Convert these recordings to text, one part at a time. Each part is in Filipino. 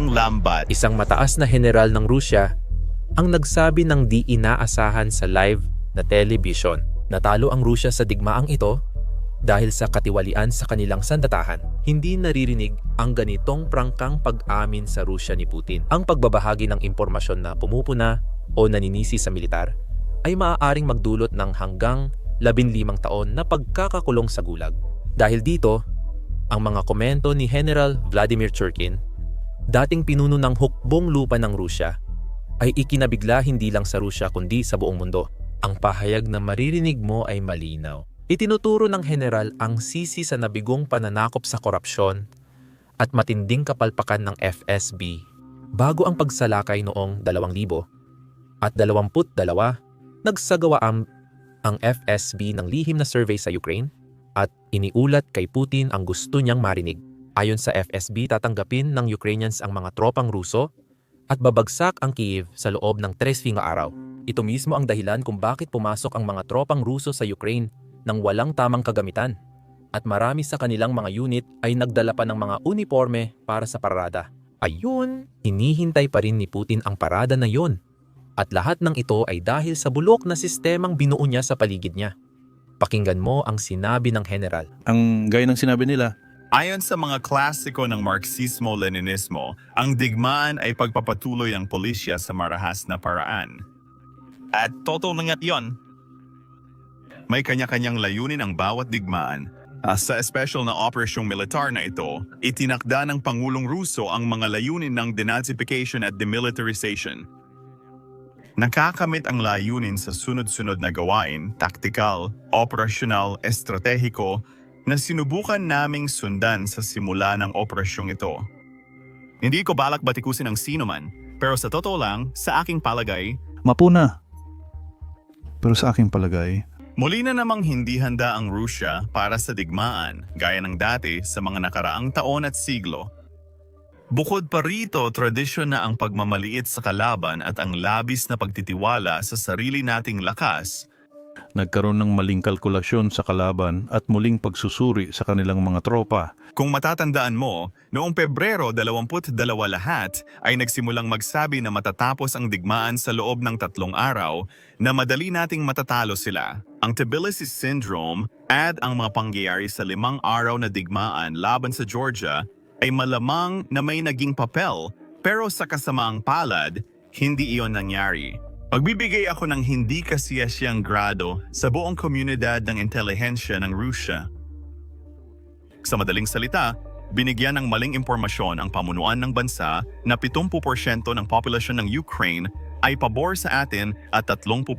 ang lambat. Isang mataas na general ng Rusya ang nagsabi ng di inaasahan sa live na television. Natalo ang Rusya sa digmaang ito dahil sa katiwalian sa kanilang sandatahan. Hindi naririnig ang ganitong prangkang pag-amin sa Rusya ni Putin. Ang pagbabahagi ng impormasyon na pumupuna o naninisi sa militar ay maaaring magdulot ng hanggang 15 taon na pagkakakulong sa gulag. Dahil dito, ang mga komento ni General Vladimir Churkin, dating pinuno ng hukbong lupa ng Rusya, ay ikinabigla hindi lang sa Rusya kundi sa buong mundo. Ang pahayag na maririnig mo ay malinaw. Itinuturo ng general ang sisi sa nabigong pananakop sa korupsyon at matinding kapalpakan ng FSB bago ang pagsalakay noong 2022. Nagsagawa ang FSB ng lihim na survey sa Ukraine at iniulat kay Putin ang gusto niyang marinig. Ayon sa FSB, tatanggapin ng Ukrainians ang mga tropang Ruso at babagsak ang Kyiv sa loob ng 3 araw. Ito mismo ang dahilan kung bakit pumasok ang mga tropang Ruso sa Ukraine nang walang tamang kagamitan at marami sa kanilang mga unit ay nagdala pa ng mga uniforme para sa parada. Ayun, hinihintay pa rin ni Putin ang parada na yon. At lahat ng ito ay dahil sa bulok na sistemang binuo niya sa paligid niya. Pakinggan mo ang sinabi ng general. Ang gaya ng sinabi nila, Ayon sa mga klasiko ng Marxismo-Leninismo, ang digmaan ay pagpapatuloy ng pulisya sa marahas na paraan. At totoo na nga yun. May kanya-kanyang layunin ang bawat digmaan. Sa special na operasyong militar na ito, itinakda ng Pangulong Ruso ang mga layunin ng denazification at demilitarization. Nakakamit ang layunin sa sunod-sunod na gawain, taktikal, operasyonal, estratehiko, na sinubukan naming sundan sa simula ng operasyong ito. Hindi ko balak batikusin ang sino man, pero sa totoo lang, sa aking palagay, mapuna. Pero sa aking palagay, muli na namang hindi handa ang Rusya para sa digmaan gaya ng dati sa mga nakaraang taon at siglo. Bukod pa rito, tradisyon na ang pagmamaliit sa kalaban at ang labis na pagtitiwala sa sarili nating lakas. nagkaroon ng maling kalkulasyon sa kalaban at muling pagsusuri sa kanilang mga tropa. Kung matatandaan mo, noong Pebrero 22 lahat ay nagsimulang magsabi na matatapos ang digmaan sa loob ng 3 araw na madali nating matatalo sila. Ang Tbilisi Syndrome at ang mga pangyayari sa 5 araw na digmaan laban sa Georgia ay malamang na may naging papel, pero sa kasamaang palad, hindi iyon nangyari. Magbibigay ako ng hindi kasiyasiyang grado sa buong komunidad ng intelihensya ng Rusya. Sa madaling salita, binigyan ng maling impormasyon ang pamunuan ng bansa na 70% ng populasyon ng Ukraine ay pabor sa atin at 30%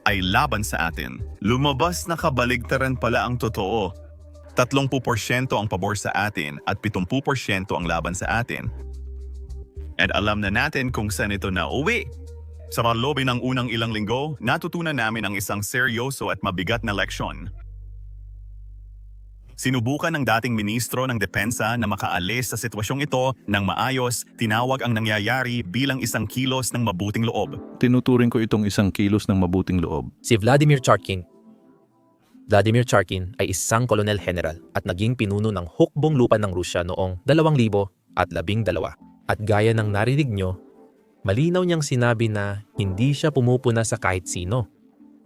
ay laban sa atin. Lumabas na kabaligtaran pala ang totoo. 30% ang pabor sa atin at 70% ang laban sa atin. At alam na natin kung saan ito nauwi. Sa loob ng unang ilang linggo, natutunan namin ang isang seryoso at mabigat na leksyon. Sinubukan ng dating ministro ng Depensa na makaalis sa sitwasyong ito ng maayos, tinawag ang nangyayari bilang isang kilos ng mabuting loob. Tinuturing ko itong isang kilos ng mabuting loob. Si Vladimir Churkin. Vladimir Churkin ay isang kolonel general at naging pinuno ng hukbong lupa ng Rusya noong 2012. At gaya ng narinig nyo, malinaw niyang sinabi na hindi siya pumupuna sa kahit sino,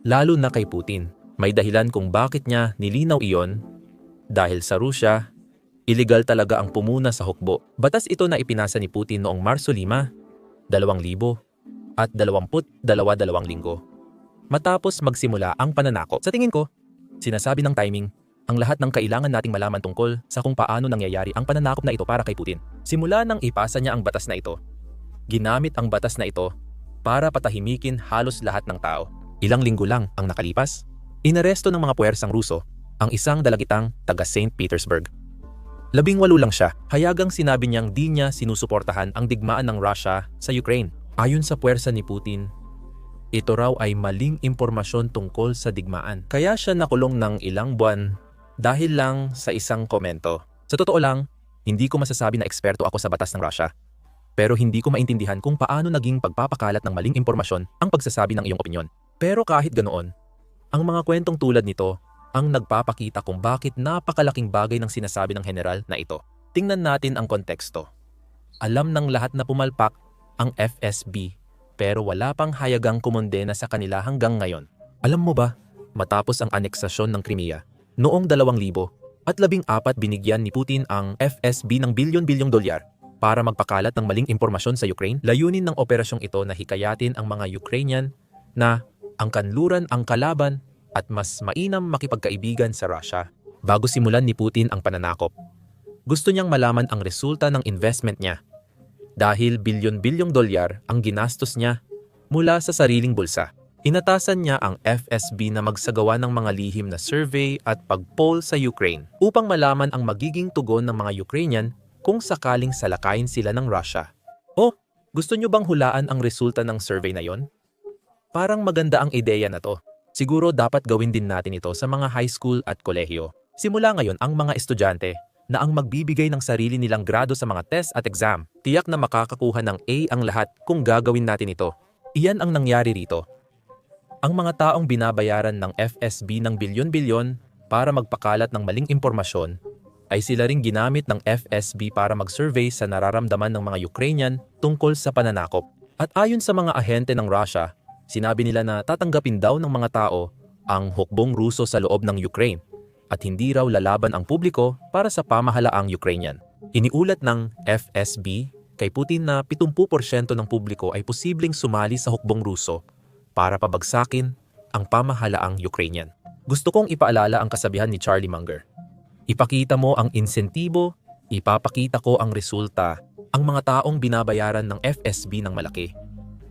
lalo na kay Putin. May dahilan kung bakit niya nilinaw iyon, dahil sa Rusya, iligal talaga ang pumuna sa hukbo. Batas ito na ipinasa ni Putin noong Marso 5, 2022 matapos magsimula ang pananakop. Sa tingin ko, sinasabi ng timing ang lahat ng kailangan nating malaman tungkol sa kung paano nangyayari ang pananakop na ito para kay Putin. Simula nang ipasa niya ang batas na ito, ginamit ang batas na ito para patahimikin halos lahat ng tao. Ilang linggo lang ang nakalipas, inaresto ng mga puwersang Ruso ang isang dalagitang taga St. Petersburg. 18 lang siya, hayagang sinabi niyang di niya sinusuportahan ang digmaan ng Russia sa Ukraine. Ayon sa puwersa ni Putin, ito raw ay maling impormasyon tungkol sa digmaan. Kaya siya nakulong ng ilang buwan dahil lang sa isang komento. Sa totoo lang, hindi ko masasabi na eksperto ako sa batas ng Russia. Pero hindi ko maintindihan kung paano naging pagpapakalat ng maling impormasyon ang pagsasabi ng iyong opinyon. Pero kahit ganoon, ang mga kwentong tulad nito ang nagpapakita kung bakit napakalaking bagay ng sinasabi ng general na ito. Tingnan natin ang konteksto. Alam ng lahat na pumalpak ang FSB, pero wala pang hayagang kumondena sa kanila hanggang ngayon. Alam mo ba, matapos ang aneksasyon ng Crimea, noong 2014 binigyan ni Putin ang FSB ng bilyon-bilyong dolyar para magpakalat ng maling impormasyon sa Ukraine. Layunin ng operasyong ito na hikayatin ang mga Ukrainian na ang kanluran ang kalaban at mas mainam makipagkaibigan sa Russia. Bago simulan ni Putin ang pananakop, gusto niyang malaman ang resulta ng investment niya dahil bilyon-bilyong dolyar ang ginastos niya mula sa sariling bulsa. Inatasan niya ang FSB na magsagawa ng mga lihim na survey at pag-poll sa Ukraine upang malaman ang magiging tugon ng mga Ukrainian kung sakaling salakayin sila ng Russia. Oh, gusto niyo bang hulaan ang resulta ng survey na yon? Parang maganda ang ideya na to. Siguro dapat gawin din natin ito sa mga high school at kolehiyo. Simula ngayon ang mga estudyante na ang magbibigay ng sarili nilang grado sa mga test at exam. Tiyak na makakakuha ng A ang lahat kung gagawin natin ito. Iyan ang nangyari rito. Ang mga taong binabayaran ng FSB ng bilyon-bilyon para magpakalat ng maling impormasyon ay sila ring ginamit ng FSB para mag-survey sa nararamdaman ng mga Ukrainian tungkol sa pananakop. At ayon sa mga ahente ng Russia, sinabi nila na tatanggapin daw ng mga tao ang hukbong Ruso sa loob ng Ukraine at hindi raw lalaban ang publiko para sa pamahalaang Ukrainian. Iniulat ng FSB kay Putin na 70% ng publiko ay posibleng sumali sa hukbong Ruso para pabagsakin ang pamahalaang Ukrainian. Gusto kong ipaalala ang kasabihan ni Charlie Munger. Ipakita mo ang insentibo, ipapakita ko ang resulta. Ang mga taong binabayaran ng FSB ng malaki.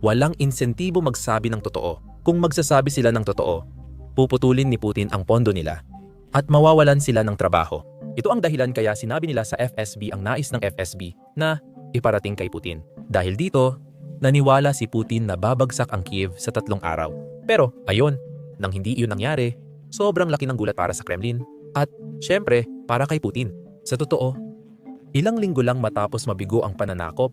Walang insentibo magsabi ng totoo. Kung magsasabi sila ng totoo, puputulin ni Putin ang pondo nila at mawawalan sila ng trabaho. Ito ang dahilan kaya sinabi nila sa FSB ang nais ng FSB na iparating kay Putin. Dahil dito, naniwala si Putin na babagsak ang Kiev sa 3 araw. Pero ayon, nang hindi iyon nangyari, sobrang laki ng gulat para sa Kremlin at syempre para kay Putin. Sa totoo, ilang linggo lang matapos mabigo ang pananakop,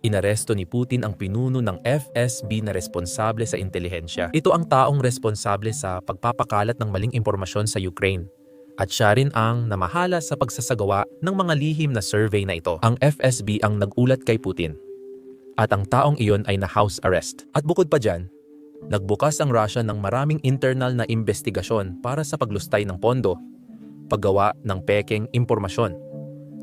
inaresto ni Putin ang pinuno ng FSB na responsable sa intelihensya. Ito ang taong responsable sa pagpapakalat ng maling impormasyon sa Ukraine. At siya rin ang namahala sa pagsasagawa ng mga lihim na survey na ito. Ang FSB ang nag-ulat kay Putin. At ang taong iyon ay na-house arrest. At bukod pa dyan, nagbukas ang Russia ng maraming internal na investigasyon para sa paglustay ng pondo, paggawa ng pekeng impormasyon.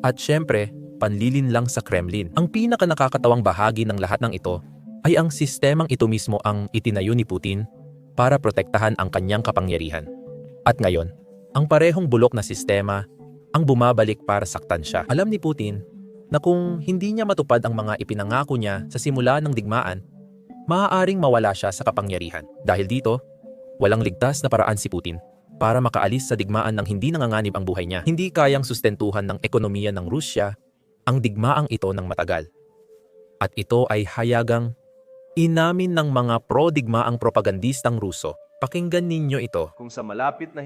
At syempre, panlilin lang sa Kremlin. Ang pinaka-nakakatawang bahagi ng lahat ng ito ay ang sistemang ito mismo ang itinayo ni Putin para protektahan ang kanyang kapangyarihan. At ngayon, ang parehong bulok na sistema ang bumabalik para saktan siya. Alam ni Putin na kung hindi niya matupad ang mga ipinangako niya sa simula ng digmaan, maaaring mawala siya sa kapangyarihan. Dahil dito, walang ligtas na paraan si Putin para makaalis sa digmaan ng hindi nanganganib ang buhay niya. Hindi kayang sustentuhan ng ekonomiya ng Rusya ang digmaang ito ng matagal. At ito ay hayagang inamin ng mga pro-digmaang propagandistang Ruso. Pakinggan ninyo ito. Kung sa malapit na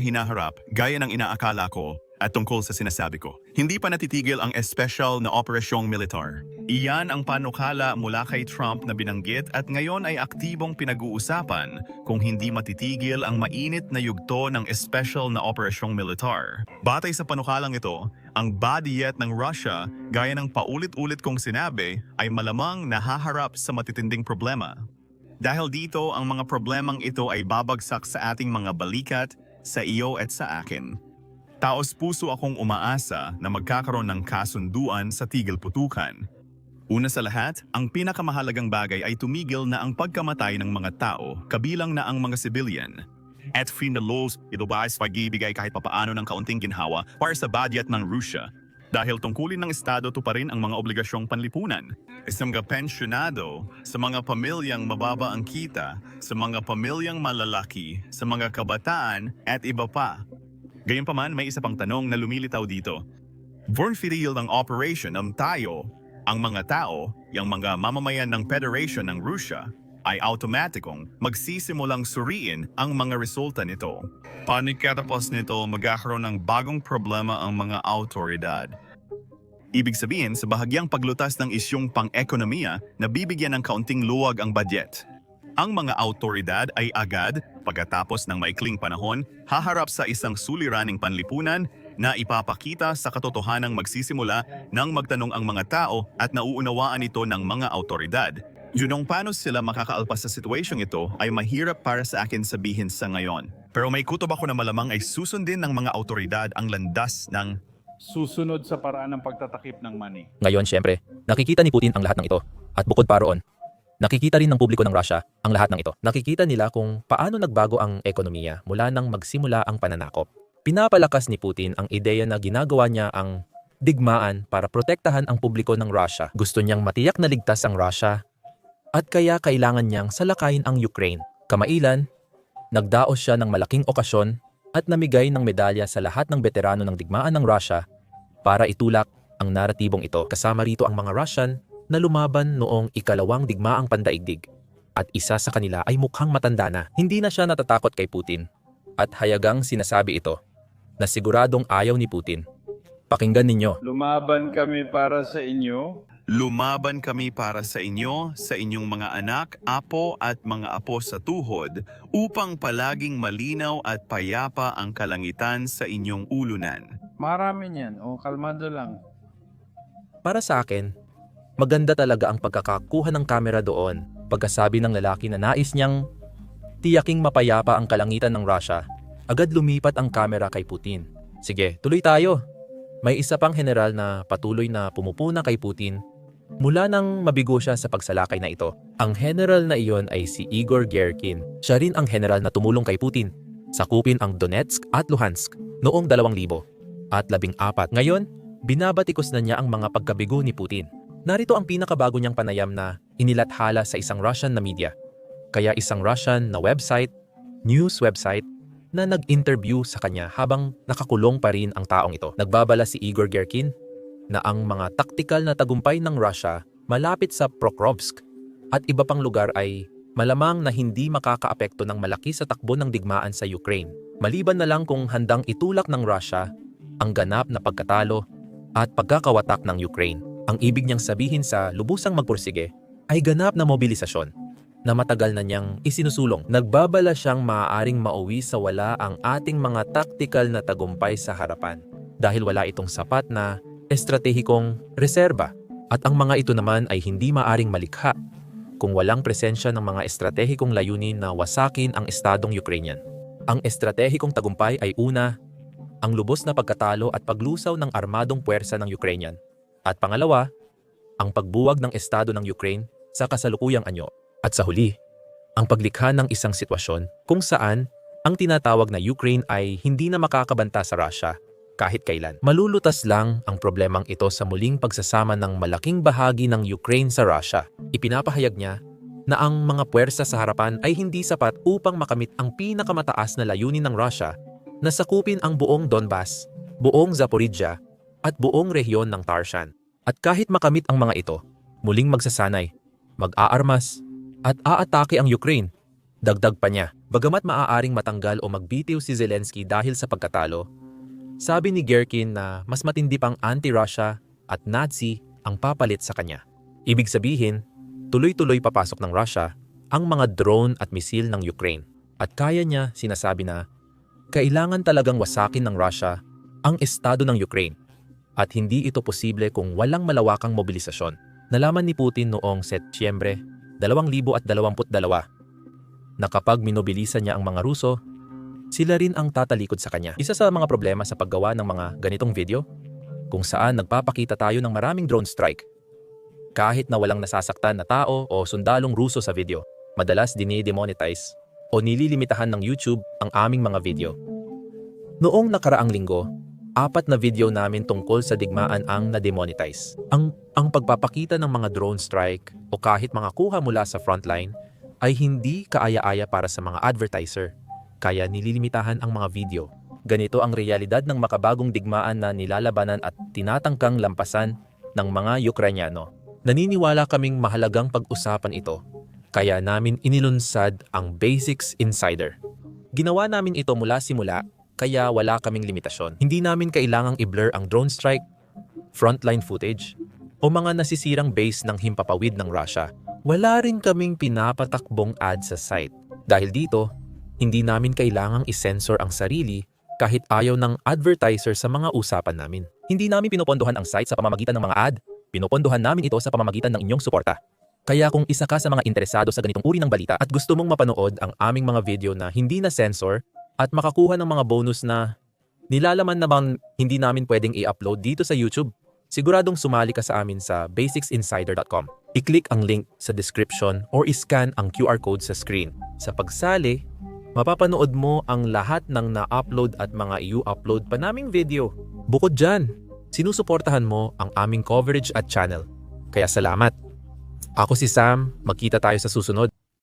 hinaharap, gaya ng inaakala ko at tungkol sa sinasabi ko, hindi pa natitigil ang espesyal na operasyong militar. Iyan ang panukala mula kay Trump na binanggit at ngayon ay aktibong pinag-uusapan kung hindi matitigil ang mainit na yugto ng espesyal na operasyong militar. Batay sa panukalang ito, ang body jet ng Russia, gaya ng paulit-ulit kong sinabi, ay malamang nahaharap sa matitinding problema. Dahil dito, ang mga problemang ito ay babagsak sa ating mga balikat, sa iyo at sa akin. Taos puso akong umaasa na magkakaroon ng kasunduan sa tigil putukan. Una sa lahat, ang pinakamahalagang bagay ay tumigil na ang pagkamatay ng mga tao, kabilang na ang mga civilian. At finalos, ito ba ay pag-ibigay kahit papaano ng kaunting ginhawa para sa budget ng Russia. Dahil tungkulin ng Estado tuparin ang mga obligasyong panlipunan. Sa mga pensyonado, sa mga pamilyang mababa ang kita, sa mga pamilyang malalaki, sa mga kabataan, at iba pa. Gayunpaman, may isa pang tanong na lumilitaw dito. Vornfiril ng operation ng tayo, ang mga tao, yung mga mamamayan ng Federation ng Russia, ay automatikong magsisimulang suriin ang mga resulta nito. Panikatapos nito, magkakaroon ng bagong problema ang mga autoridad. Ibig sabihin, sa bahagyang paglutas ng isyong pang-ekonomiya na bibigyan ng kaunting luwag ang budget. Ang mga autoridad ay agad, pagkatapos ng maikling panahon, haharap sa isang suliraning panlipunan na ipapakita sa katotohanang magsisimula nang magtanong ang mga tao at nauunawaan ito ng mga autoridad. Yun paano sila makakaalpas sa sitwasyong ito ay mahirap para sa akin sabihin sa ngayon. Pero may kutob ako na malamang ay susundin ng mga autoridad ang landas ng Susunod sa paraan ng pagtatakip ng money. Ngayon, syempre, nakikita ni Putin ang lahat ng ito. At bukod pa roon, nakikita rin ng publiko ng Russia ang lahat ng ito. Nakikita nila kung paano nagbago ang ekonomiya mula nang magsimula ang pananakop. Pinapalakas ni Putin ang ideya na ginagawa niya ang digmaan para protektahan ang publiko ng Russia. Gusto niyang matiyak na ligtas ang Russia at kaya kailangan niyang salakayin ang Ukraine. Kamailan, nagdaos siya ng malaking okasyon at namigay ng medalya sa lahat ng veterano ng digmaan ng Russia para itulak ang naratibong ito. Kasama rito ang mga Russian na lumaban noong ikalawang digmaang pandaigdig. At isa sa kanila ay mukhang matanda na. Hindi na siya natatakot kay Putin. At hayagang sinasabi ito na siguradong ayaw ni Putin. Pakinggan ninyo. Lumaban kami para sa inyo. lumaban kami para sa inyo, sa inyong mga anak, apo at mga apo sa tuhod, upang palaging malinaw at payapa ang kalangitan sa inyong ulunan. Marami niyan. O, kalmado lang. Para sa akin, maganda talaga ang pagkakakuha ng kamera doon. Pagkasabi ng lalaki na nais niyang tiyaking mapayapa ang kalangitan ng Russia, agad lumipat ang kamera kay Putin. Sige, tuloy tayo. May isa pang general na patuloy na pumupuna kay Putin mula nang mabigo siya sa pagsalakay na ito. Ang general na iyon ay si Igor Gerkin. Siya rin ang general na tumulong kay Putin. Sakupin ang Donetsk at Luhansk noong 2014. Ngayon, binabatikos na niya ang mga pagkabigo ni Putin. Narito ang pinakabago niyang panayam na inilathala sa isang Russian na media. Kaya isang Russian na website, news website, na nag-interview sa kanya habang nakakulong pa rin ang taong ito. Nagbabala si Igor Gerkin na ang mga taktikal na tagumpay ng Russia malapit sa Pokrovsk at iba pang lugar ay malamang na hindi makakaapekto ng malaki sa takbo ng digmaan sa Ukraine. Maliban na lang kung handang itulak ng Russia ang ganap na pagkatalo at pagkakawatak ng Ukraine. Ang ibig niyang sabihin sa lubusang magpursige ay ganap na mobilisasyon na matagal na niyang isinusulong. Nagbabala siyang maaaring mauwi sa wala ang ating mga taktikal na tagumpay sa harapan dahil wala itong sapat na estratehikong reserba at ang mga ito naman ay hindi maaaring malikha kung walang presensya ng mga estratehikong layunin na wasakin ang estadong Ukrainian. Ang estratehikong tagumpay ay una, ang lubos na pagkatalo at paglusaw ng armadong puwersa ng Ukrainian at pangalawa, ang pagbuwag ng estado ng Ukraine sa kasalukuyang anyo. At sa huli, ang paglikha ng isang sitwasyon kung saan ang tinatawag na Ukraine ay hindi na makakabanta sa Russia kahit kailan. Malulutas lang ang problemang ito sa muling pagsasama ng malaking bahagi ng Ukraine sa Russia. Ipinapahayag niya na ang mga puwersa sa harapan ay hindi sapat upang makamit ang pinakamataas na layunin ng Russia na sakupin ang buong Donbas, buong Zaporizhia at buong rehiyon ng Tarshan. At kahit makamit ang mga ito, muling magsasanay, mag-aarmas, at aatake ang Ukraine. Dagdag pa niya, bagamat maaaring matanggal o magbitiw si Zelensky dahil sa pagkatalo, sabi ni Gerkin na mas matindi pang anti-Russia at Nazi ang papalit sa kanya. Ibig sabihin, tuloy-tuloy papasok ng Russia ang mga drone at misil ng Ukraine. At kaya niya sinasabi na kailangan talagang wasakin ng Russia ang estado ng Ukraine. At hindi ito posible kung walang malawakang mobilisasyon. Nalaman ni Putin noong Setyembre 2022 na kapag minobilisa niya ang mga Ruso, sila rin ang tatalikod sa kanya. Isa sa mga problema sa paggawa ng mga ganitong video, kung saan nagpapakita tayo ng maraming drone strike. Kahit na walang nasasaktan na tao o sundalong Ruso sa video, madalas dinidemonetize o nililimitahan ng YouTube ang aming mga video. Noong nakaraang linggo, 4 na video namin tungkol sa digmaan ang na-demonetize. Ang pagpapakita ng mga drone strike o kahit mga kuha mula sa frontline ay hindi kaaya-aya para sa mga advertiser, kaya nililimitahan ang mga video. Ganito ang realidad ng makabagong digmaan na nilalabanan at tinatangkang lampasan ng mga Ukrainyano. Naniniwala kaming mahalagang pag-usapan ito, kaya namin inilunsad ang Basics Insider. Ginawa namin ito mula simula, kaya wala kaming limitasyon. Hindi namin kailangang i-blur ang drone strike, frontline footage, o mga nasisirang base ng himpapawid ng Russia. Wala rin kaming pinapatakbong ad sa site. Dahil dito, hindi namin kailangang i-censor ang sarili kahit ayaw ng advertiser sa mga usapan namin. Hindi namin pinopondohan ang site sa pamamagitan ng mga ad. Pinopondohan namin ito sa pamamagitan ng inyong suporta. Kaya kung isa ka sa mga interesado sa ganitong uri ng balita at gusto mong mapanood ang aming mga video na hindi na censor at makakuha ng mga bonus na nilalaman na bang hindi namin pwedeng i-upload dito sa YouTube, siguradong sumali ka sa amin sa basicsinsider.com. I-click ang link sa description or iscan ang QR code sa screen. Sa pagsali, mapapanood mo ang lahat ng na-upload at mga i-upload pa naming video. Bukod dyan, sinusuportahan mo ang aming coverage at channel. Kaya salamat. Ako si Sam, magkita tayo sa susunod.